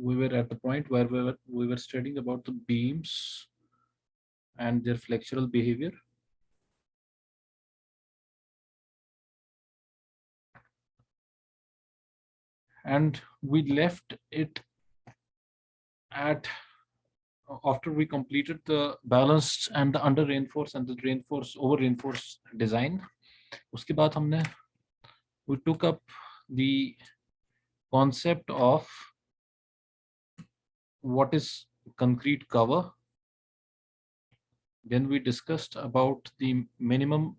we were at the point where we were studying about the beams and their flexural behavior. And we left it at after we completed the balanced and the under reinforced and the reinforced over reinforced design. उसके बाद हमने we took up the concept of what is concrete cover. Then we discussed about the minimum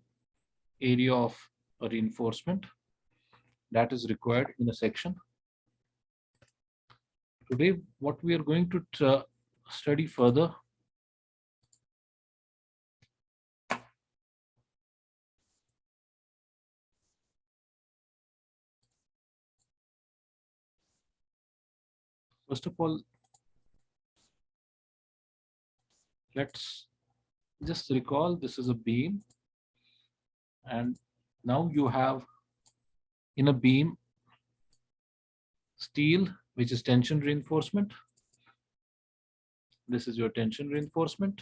area of reinforcement that is required in a section. Today, what we are going to study further first of all, let's just recall this is a beam, and now you have in a beam steel, which is tension reinforcement. This is your tension reinforcement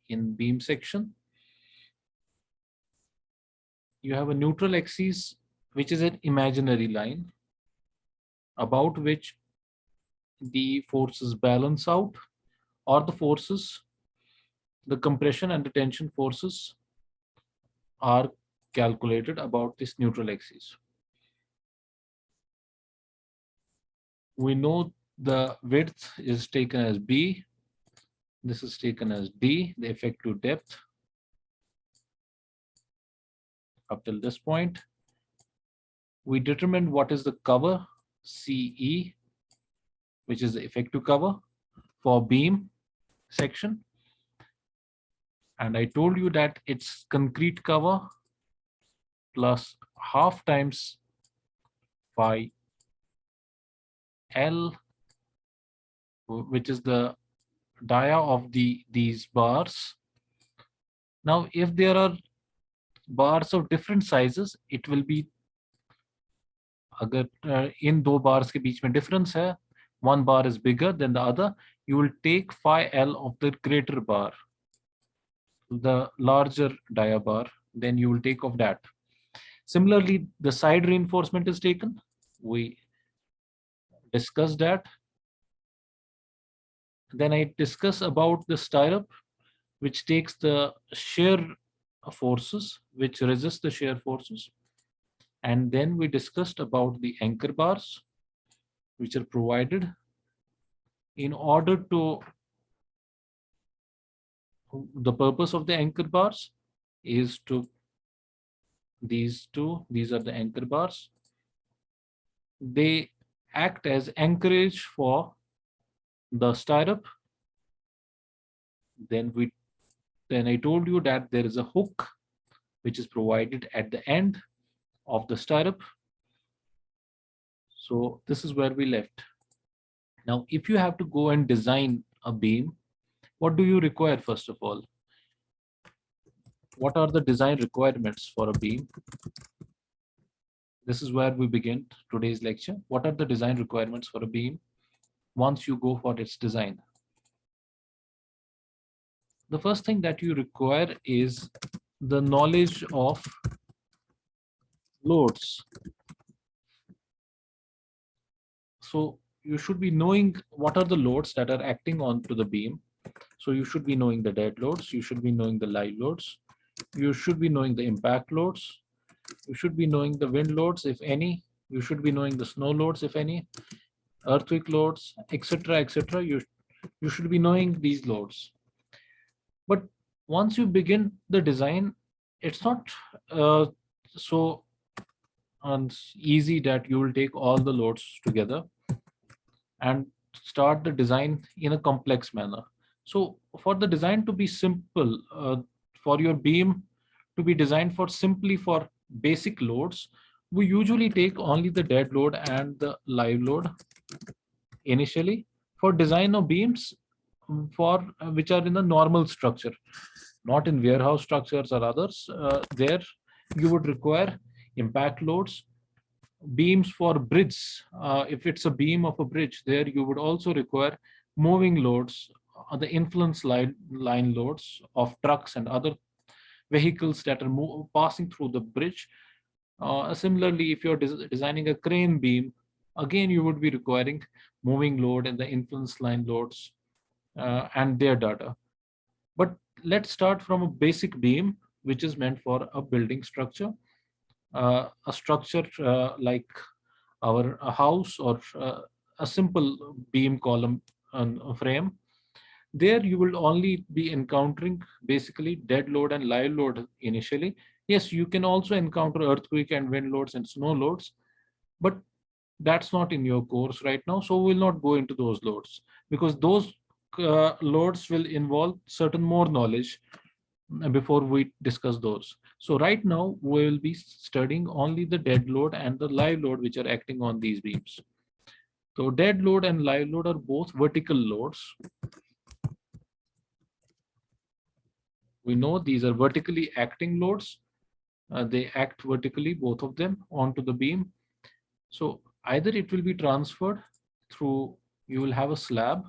in beam section. You have a neutral axis, which is an imaginary line about which the forces balance out, or the forces, the compression and the tension forces are calculated about this neutral axis. We know the width is taken as B. This is taken as D, the effective depth up till this point. We determined what is the cover, CE, which is the effective cover for beam section. And I told you that it's concrete cover plus half times phi L, which is the dia of these bars. Now, if there are bars of different sizes, it will be, अगर इन दो bars के बीच में difference है, one bar is bigger than the other, you will take phi L of the greater bar, the larger dia bar, then you will take of that. Similarly, the side reinforcement is taken. We discussed that. Then I discuss about the stirrup, which takes the shear forces, which resist the shear forces. And then we discussed about the anchor bars, which are provided in order to, the purpose of the anchor bars is to, these are the anchor bars. They act as anchorage for the stirrup. Then I told you that there is a hook which is provided at the end of the stirrup. So this is where we left. Now, if you have to go and design a beam, what do you require first of all? What are the design requirements for a beam? This is where we begin today's lecture. What are the design requirements for a beam once you go for its design? The first thing that you require is the knowledge of loads. So you should be knowing what are the loads that are acting onto the beam. So you should be knowing the dead loads, you should be knowing the live loads, you should be knowing the impact loads, you should be knowing the wind loads, if any, you should be knowing the snow loads, if any, earthquake loads, etc., etc. You should be knowing these loads. But once you begin the design, it's not so easy that you will take all the loads together and start the design in a complex manner. So for the design to be simple, for your beam to be designed for simply for basic loads, we usually take only the dead load and the live load initially for design of beams for which are in a normal structure, not in warehouse structures or others. There you would require impact loads, beams for bridge. If it's a beam of a bridge, there you would also require moving loads, the influence line loads of trucks and other vehicles that are passing through the bridge. Similarly, if you're designing a crane beam, again you would be requiring moving load and the influence line loads and their data. But let's start from a basic beam, which is meant for a building structure. A structure like our a house or a simple beam column and a frame. There you will only be encountering basically dead load and live load initially. Yes, you can also encounter earthquake and wind loads and snow loads, but that's not in your course right now. So we'll not go into those loads because those loads will involve certain more knowledge before we discuss those. So right now we will be studying only the dead load and the live load which are acting on these beams. So dead load and live load are both vertical loads. We know these are vertically acting loads. They act vertically, both of them, onto the beam. So either it will be transferred through, you will have a slab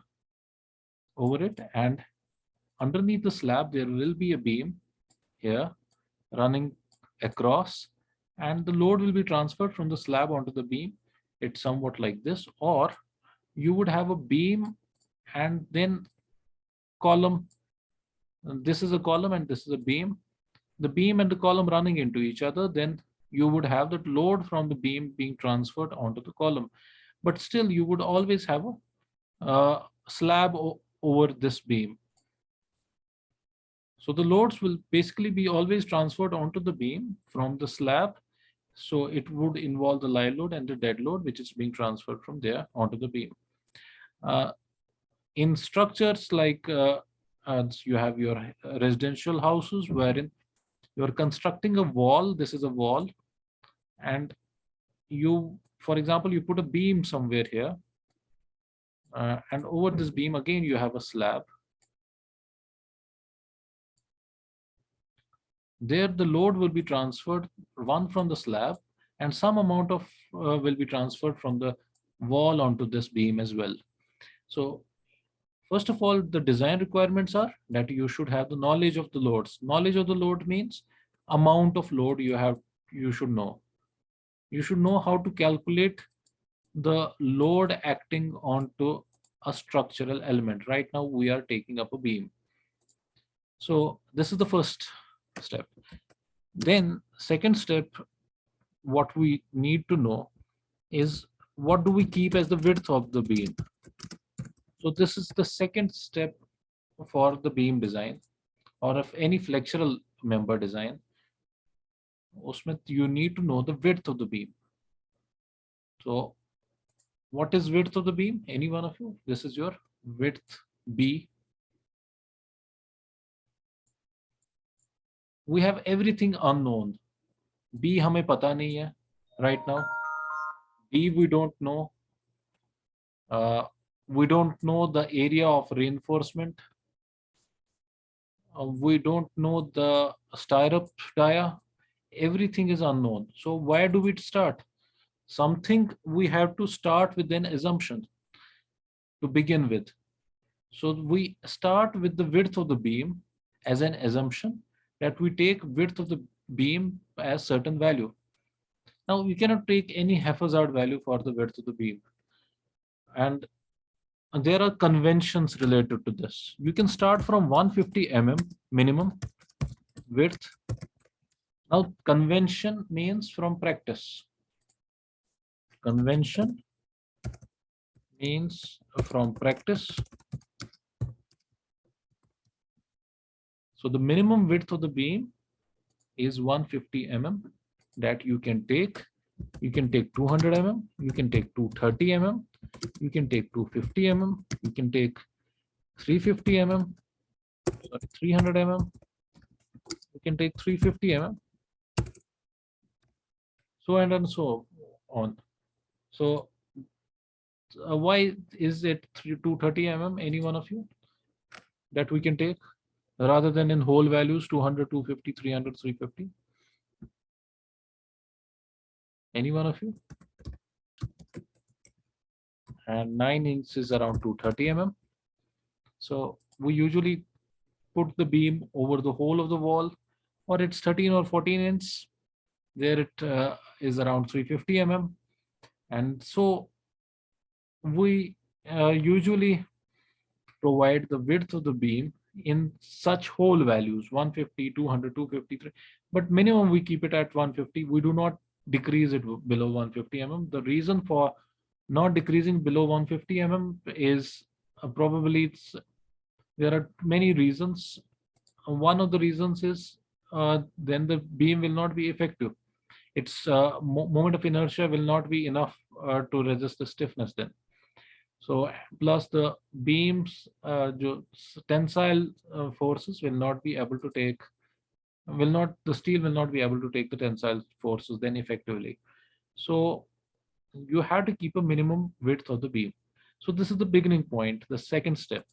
over it, and underneath the slab there will be a beam here running across, and the load will be transferred from the slab onto the beam. It's somewhat like this, or you would have a beam and then column. This is a column and this is a beam. The beam and the column running into each other, then you would have that load from the beam being transferred onto the column. But still, you would always have a slab over this beam. So the loads will basically be always transferred onto the beam from the slab. So it would involve the live load and the dead load, which is being transferred from there onto the beam. In structures like you have your residential houses wherein you're constructing a wall, this is a wall, and you, for example, you put a beam somewhere here, and over this beam again you have a slab. There the load will be transferred, one from the slab, and some amount of will be transferred from the wall onto this beam as well. So first of all, the design requirements are that you should have the knowledge of the loads. Knowledge of the load means amount of load you should know. You should know how to calculate the load acting onto a structural element. Right now we are taking up a beam. So this is the first step. Then second step, what we need to know is what do we keep as the width of the beam. So this is the second step for the beam design or of any flexural member design. Usme you need to know the width of the beam. So what is width of the beam? Any one of you? This is your width B. We have everything unknown. B हमें पता नहीं है right now. B we don't know. We don't know the area of reinforcement. We don't know the stirrup dia. Everything is unknown. So where do we start? Something we have to start with an assumption to begin with. So we start with the width of the beam as an assumption that we take width of the beam as certain value. Now we cannot take any haphazard value for the width of the beam. And there are conventions related to this. You can start from 150 mm minimum width. Now convention means from practice. Convention means from practice. So the minimum width of the beam is 150 mm that you can take. You can take 200 mm, you can take 230 mm, you can take 250 mm, you can take 350 mm, sorry, 300 mm, you can take 350 mm, so and so on. So why is it 230 mm, any one of you, that we can take rather than in whole values 200, 250, 300, 350? Any one of you? and 9 inches is around 230 mm. So we usually put the beam over the whole of the wall, or it's 13 or 14 inch. There it is around 350 mm. And so we usually provide the width of the beam in such whole values 150, 200, 253, but minimum we keep it at 150. We do not decrease it below 150 mm. The reason for not decreasing below 150 mm is probably there are many reasons. One of the reasons is then the beam will not be effective. Its moment of inertia will not be enough to resist the stiffness then. So plus the beams, tensile forces will not be able to take, the steel will not be able to take the tensile forces then effectively. So you have to keep a minimum width of the beam. So this is the beginning point, the second step.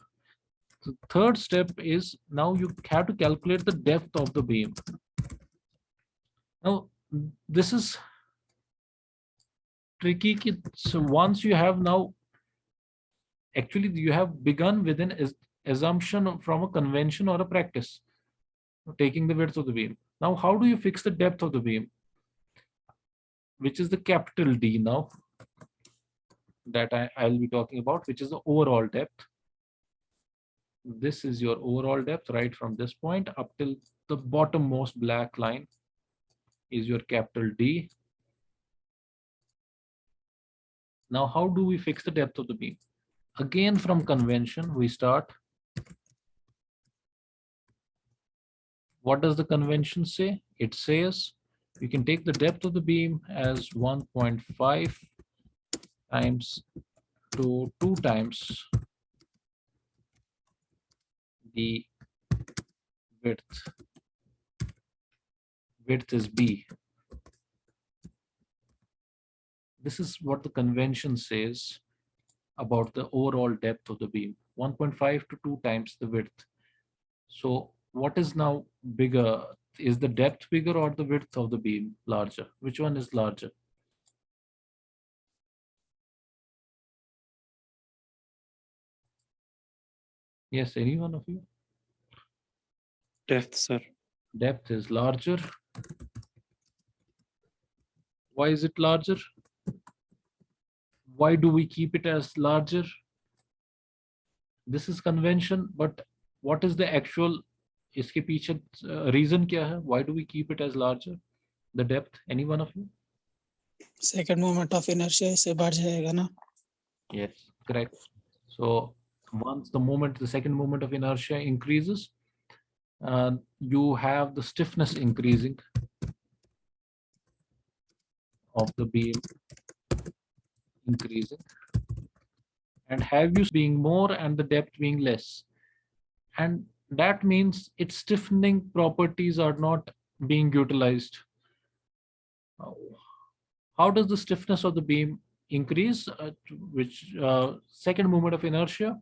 The third step is now you have to calculate the depth of the beam. Now this is tricky. So once you have now, actually you have begun with an assumption from a convention or a practice, taking the width of the beam. Now how do you fix the depth of the beam, which is the capital D now that I'll be talking about, which is the overall depth. This is your overall depth right from this point up till the bottommost black line is your capital D. Now how do we fix the depth of the beam? Again, from convention we start. What does the convention say? It says you can take the depth of the beam as 1.5 times to 2 times the width. Width is B. This is what the convention says about the overall depth of the beam, 1.5 to 2 times the width. So what is now bigger? Is the depth bigger or the width of the beam larger? Which one is larger? Yes, any one of you? Depth, sir. Depth is larger. Why is it larger? Why do we keep it as larger? This is convention, but what is the actual इसके पीछे reason क्या है? Why do we keep it as larger? The depth, any one of you? Second moment of inertia इससे बढ़ जाएगा ना? Yes, correct. So once the second moment of inertia increases, you have the stiffness increasing of the beam increasing, and have you being more and the depth being less. And that means its stiffening properties are not being utilized. How does the stiffness of the beam increase? Which second moment of inertia?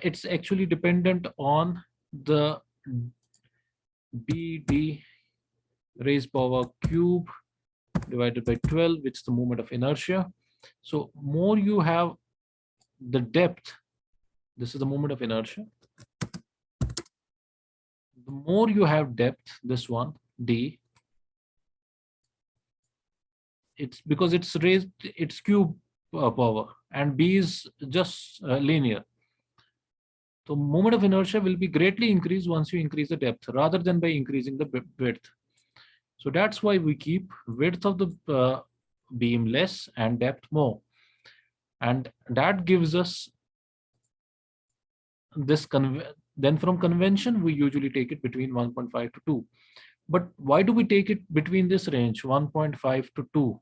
It's actually dependent on the BD raised power cube divided by 12, which is the moment of inertia. So more you have the depth, this is the moment of inertia. The more you have depth, this one, D, it's because it's raised, it's cube power, and B is just linear. So moment of inertia will be greatly increased once you increase the depth rather than by increasing the width. So that's why we keep width of the beam less and depth more. And that gives us this, then from convention, we usually take it between 1.5 to 2. But why do we take it between this range, 1.5 to 2?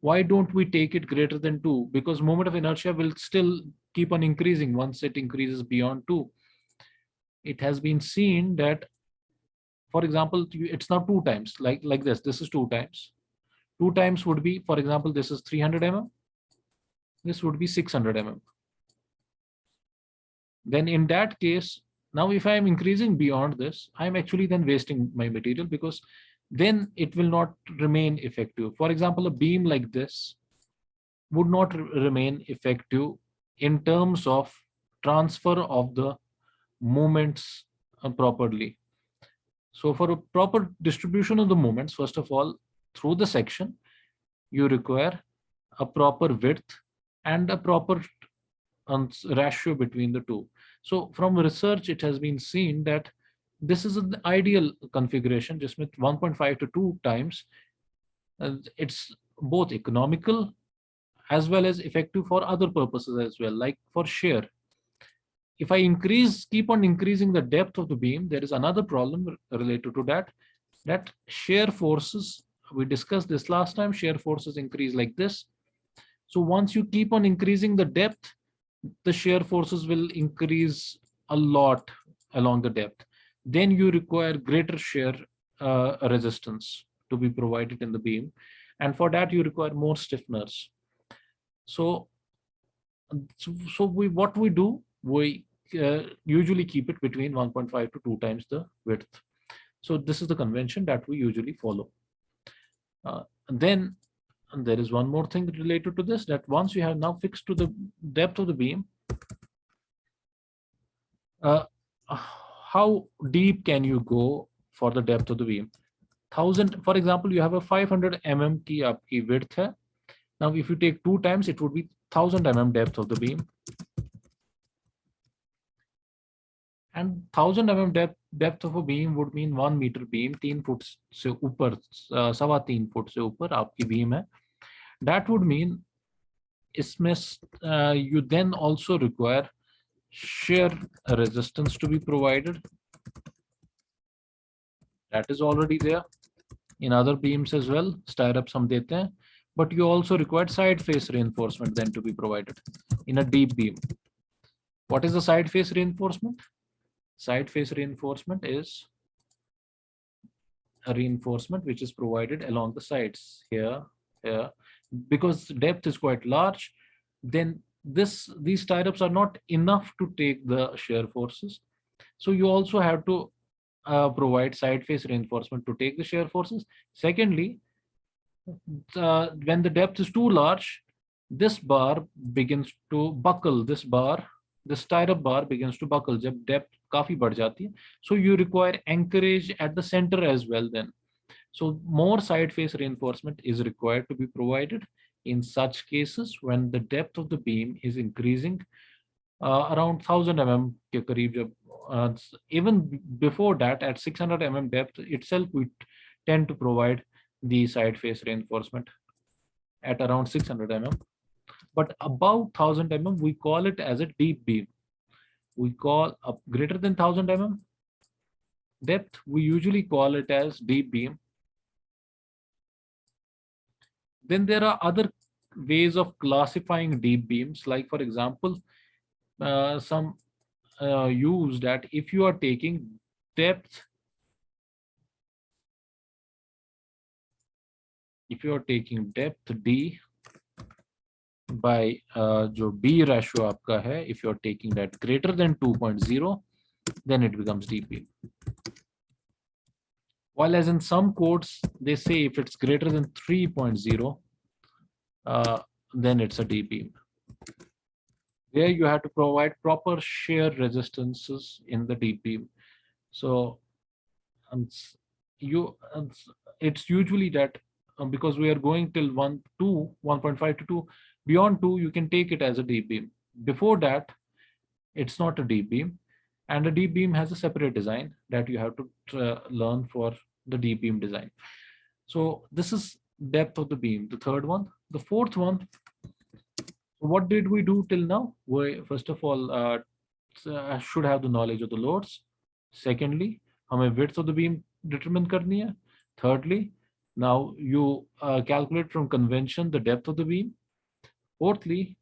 Why don't we take it greater than 2? Because moment of inertia will still keep on increasing once it increases beyond 2. It has been seen that, for example, it's now 2 times, like this. This is 2 times. 2 times would be, for example, this is 300 mm. This would be 600 mm. Then in that case, now if I am increasing beyond this, I'm actually then wasting my material, because then it will not remain effective. For example, a beam like this, would not remain effective in terms of transfer of the moments properly. So for a proper distribution of the moments, first of all, through the section, you require a proper width and a proper ratio between the two. So from research, it has been seen that this is an ideal configuration, just with 1.5 to 2 times. It's both economical as well as effective for other purposes as well, like for shear. If I keep on increasing the depth of the beam, there is another problem related to that, that shear forces, we discussed this last time, shear forces increase like this. So once you keep on increasing the depth, the shear forces will increase a lot along the depth. Then you require greater shear resistance to be provided in the beam. And for that, you require more stiffeners. So, what we do, we usually keep it between 1.5 to 2 times the width. So this is the convention that we usually follow. Then there is one more thing related to this, that once you have now fixed to the depth of the beam, how deep can you go for the depth of the beam? 1000, for example, you have a 500 mm की आपकी width है. Now if you take 2 times, it would be 1000 mm depth of the beam. And 1000 mm depth of a beam would mean 1 meter beam, 3 foot से ऊपर, 3.25 foot से ऊपर आपकी beam है. That would mean इसमें you then also require shear resistance to be provided. That is already there in other beams as well. Stirrups हम देते हैं, but you also require side face reinforcement then to be provided in a deep beam. What is the side face reinforcement? Side face reinforcement is a reinforcement which is provided along the sides here, here. Because depth is quite large, then these stirrups are not enough to take the shear forces. So you also have to provide side face reinforcement to take the shear forces. Secondly, when the depth is too large, this bar begins to buckle. This stirrup bar begins to buckle जब depth काफी बढ़ जाती है. So you require anchorage at the center as well then. So more side face reinforcement is required to be provided in such cases when the depth of the beam is increasing around 1000 mm के करीब जब even before that at 600 mm depth itself we tend to provide the side face reinforcement at around 600 mm. But above 1000 mm we call it as a deep beam. We call up greater than 1000 mm depth, we usually call it as deep beam. Then there are other ways of classifying deep beams, like for example, some use that if you are taking depth, D by जो B ratio आपका है, if you are taking that greater than 2.0, then it becomes deep beam. While as in some codes, they say if it's greater than 3.0, then it's a deep beam. There you have to provide proper shear resistances in the deep beam. So it's usually that because we are going till 1.5 to 2, beyond 2, you can take it as a deep beam. Before that, it's not a deep beam. And a deep beam has a separate design that you have to learn for the deep beam design. So this is depth of the beam, the third one. The fourth one, what did we do till now? We first of all should have the knowledge of the loads. Secondly, हमें width of the beam determine करनी है. Thirdly, now you calculate from convention the depth of the beam. Fourthly,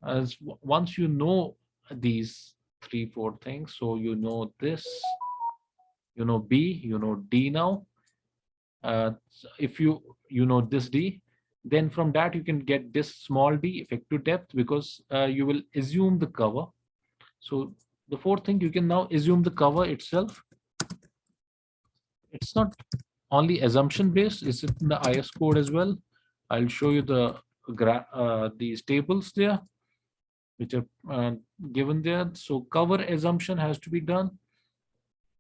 as once you know these 3-4 things, so you know this, you know B, you know D now. If you know this D, then from that you can get this small d effective depth because you will assume the cover. So the fourth thing, you can now assume the cover itself. It's not only assumption based, it's in the IS code as well. I'll show you the these tables there, which are given there. So cover assumption has to be done.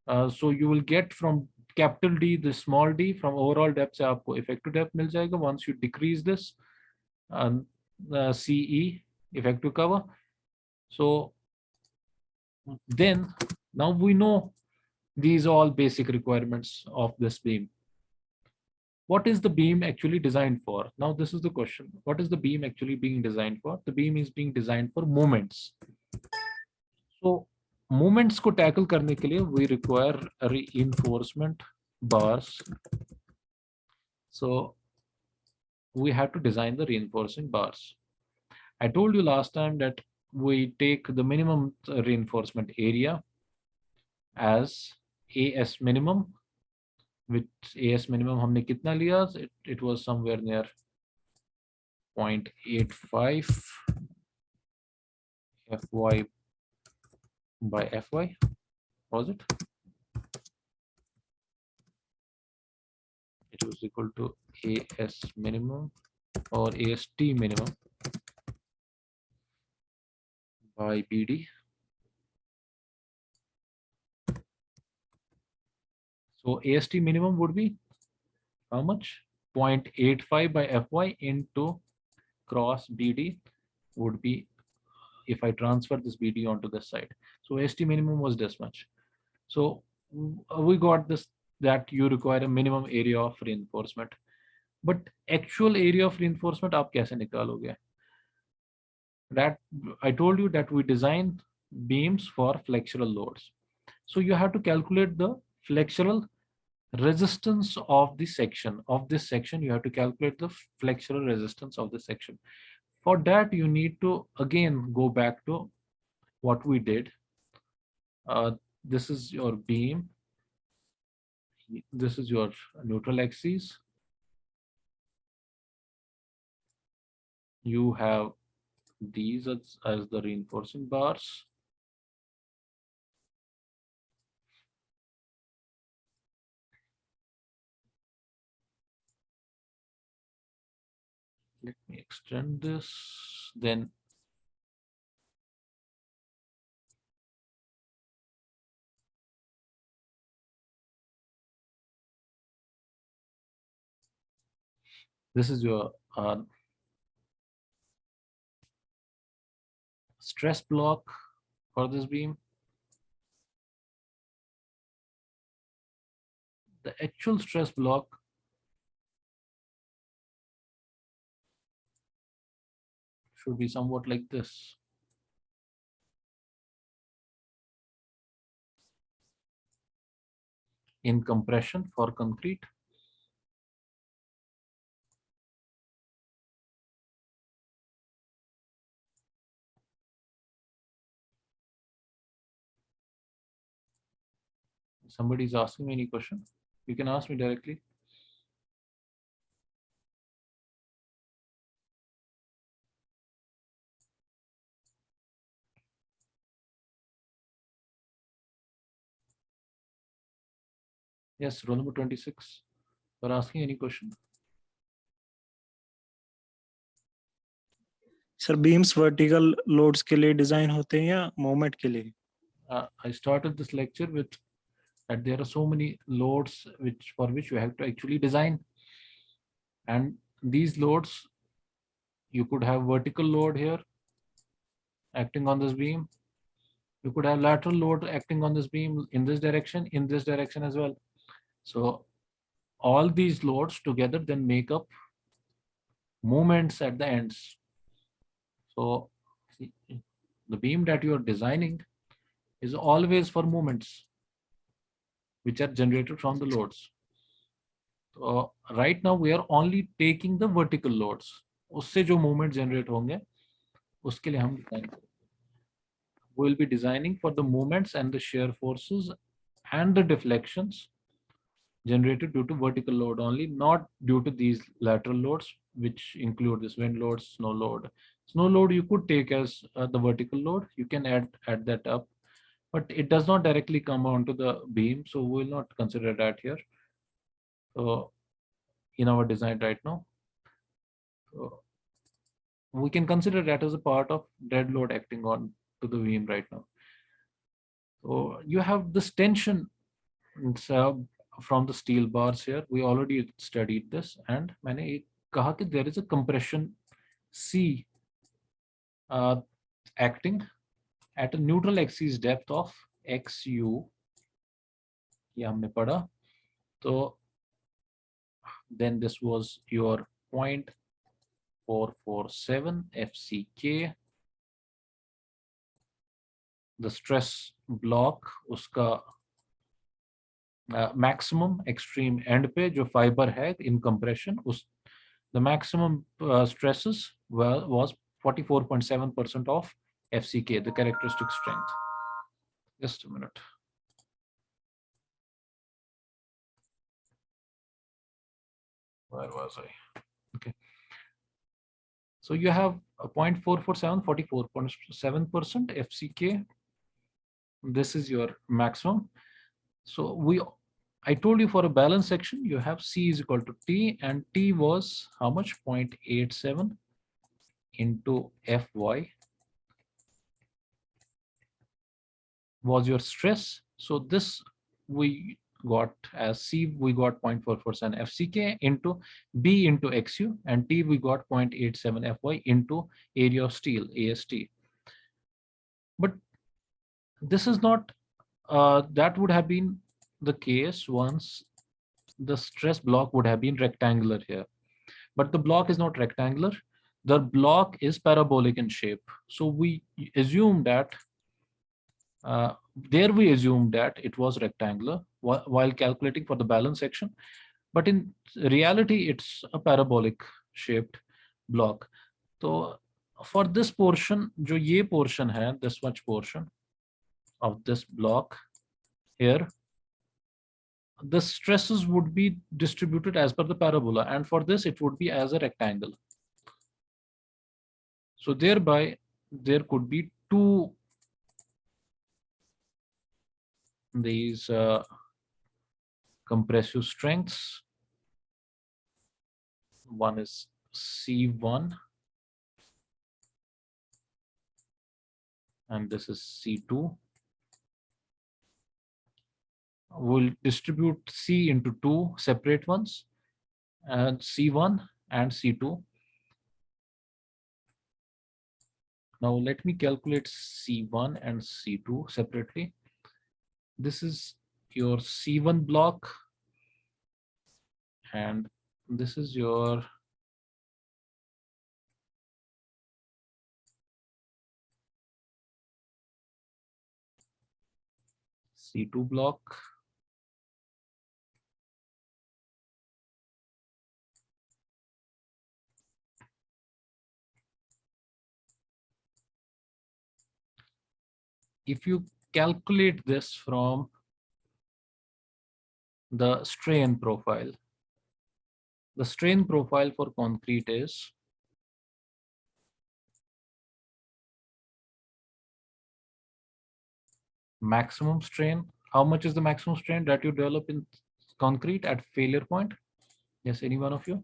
So you will get from capital D the small d from overall depth से आपको effective depth मिल जाएगा once you decrease this CE effective cover. So then now we know these are all basic requirements of this beam. What is the beam actually designed for? Now this is the question. What is the beam actually being designed for? The beam is being designed for moments. So moments को tackle करने के लिए we require reinforcement bars. So we have to design the reinforcing bars. I told you last time that we take the minimum reinforcement area as AS minimum, which AS minimum हमने कितना लिया? It was somewhere near 0.85 FY by FY, was it? It was equal to AS minimum or AST minimum by BD. So AST minimum would be how much? 0.85 by FY into cross BD would be if I transfer this BD onto this side. So AST minimum was this much. So we got this that you require a minimum area of reinforcement. But actual area of reinforcement आप कैसे निकालोगे? That I told you that we design beams for flexural loads. So you have to calculate the flexural resistance of the section. Of this section, you have to calculate the flexural resistance of the section. For that, you need to again go back to what we did. This is your beam. This is your neutral axis. You have these as the reinforcing bars. Let me extend this. Then this is your stress block for this beam. The actual stress block should be somewhat like this. In compression for concrete. Somebody is asking me any question, you can ask me directly. Yes, roll number 26. For asking any question. Sir beams vertical loads के लिए design होते हैं या moment के लिए? I started this lecture with that there are so many loads for which you have to actually design, and these loads you could have vertical load here acting on this beam. You could have lateral load acting on this beam in this direction as well. So all these loads together then make up moments at the ends. So the beam that you are designing is always for moments which are generated from the loads. So right now we are only taking the vertical loads. उससे जो moment generate होंगे उसके लिए हम design करेंगे. We will be designing for the moments and the shear forces and the deflections generated due to vertical load only, not due to these lateral loads, which include this wind load, snow load. Snow load you could take as the vertical load. You can add that up, but it does not directly come onto the beam, so we will not consider that here. So in our design right now. So we can consider that as a part of dead load acting on to the beam right now. So you have this tension from the steel bars here. We already studied this, and मैंने एक कहा कि there is a compression C acting at a neutral axis depth of XU. ये हमने पढ़ा. So then this was your 0.447 FCK. The stress block उसका maximum extreme end पे जो fiber है in compression उस the maximum stresses was 44.7% of FCK, the characteristic strength. Just a minute. Where was I? Okay. So you have a 0.447, 44.7% FCK. This is your maximum. So I told you for a balance section, you have C is equal to T, and T was how much? 0.87 into Fy was your stress. So this we got as C, we got 0.447 FCK into B into XU, and T we got 0.87 Fy into area of steel, AST. But this is not, that would have been the case once the stress block would have been rectangular here. But the block is not rectangular. The block is parabolic in shape. So we assume that, there we assume that it was rectangular while calculating for the balance section. But in reality, it's a parabolic shaped block. So for this portion, जो ये portion है, this much portion of this block here, the stresses would be distributed as per the parabola, and for this it would be as a rectangle. So thereby there could be two these compressive strengths. One is C1 and this is C2. We'll distribute C into two separate ones, and C1 and C2. Now let me calculate C1 and C2 separately. This is your C1 block and this is your C2 block. If you calculate this from the strain profile, the strain profile for concrete is maximum strain. How much is the maximum strain that you develop in concrete at failure point? Yes, any one of you?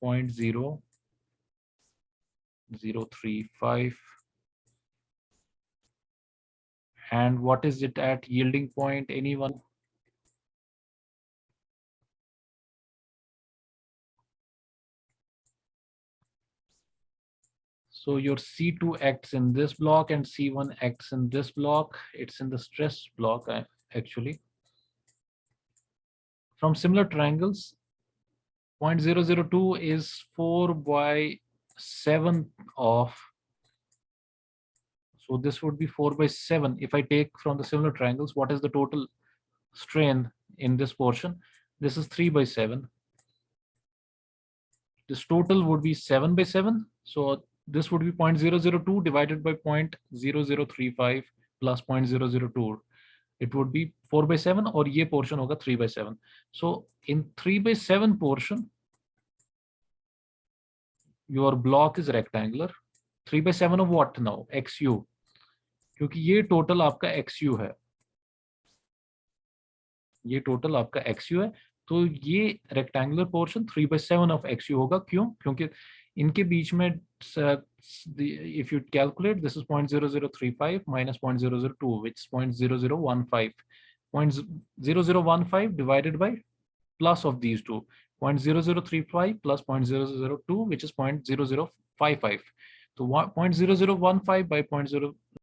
0.0035. And what is it at yielding point? Anyone? So your C2 acts in this block and C1 acts in this block. It's in the stress block actually. From similar triangles, 0.002 is 4 by 7 of, so this would be 4 by 7. If I take from the similar triangles, what is the total strain in this portion? This is 3 by 7. This total would be 7 by 7. So this would be 0.002 divided by 0.0035 plus 0.002. It would be 4 by 7 or ये portion होगा 3 by 7. So in 3 by 7 portion, your block is rectangular. 3 by 7 of what now? XU. क्योंकि ये total आपका XU है. ये total आपका XU है. तो ये रेक्टेंगुलर पोर्शन 3/7 ऑफ XU होगा. क्यों? क्योंकि इनके बीच में if you calculate, this is 0.0035 minus 0.002, which is 0.0015. 0.0015 divided by plus of these two, 0.0035 plus 0.002, which is 0.0055. So 0.0015 by 0.0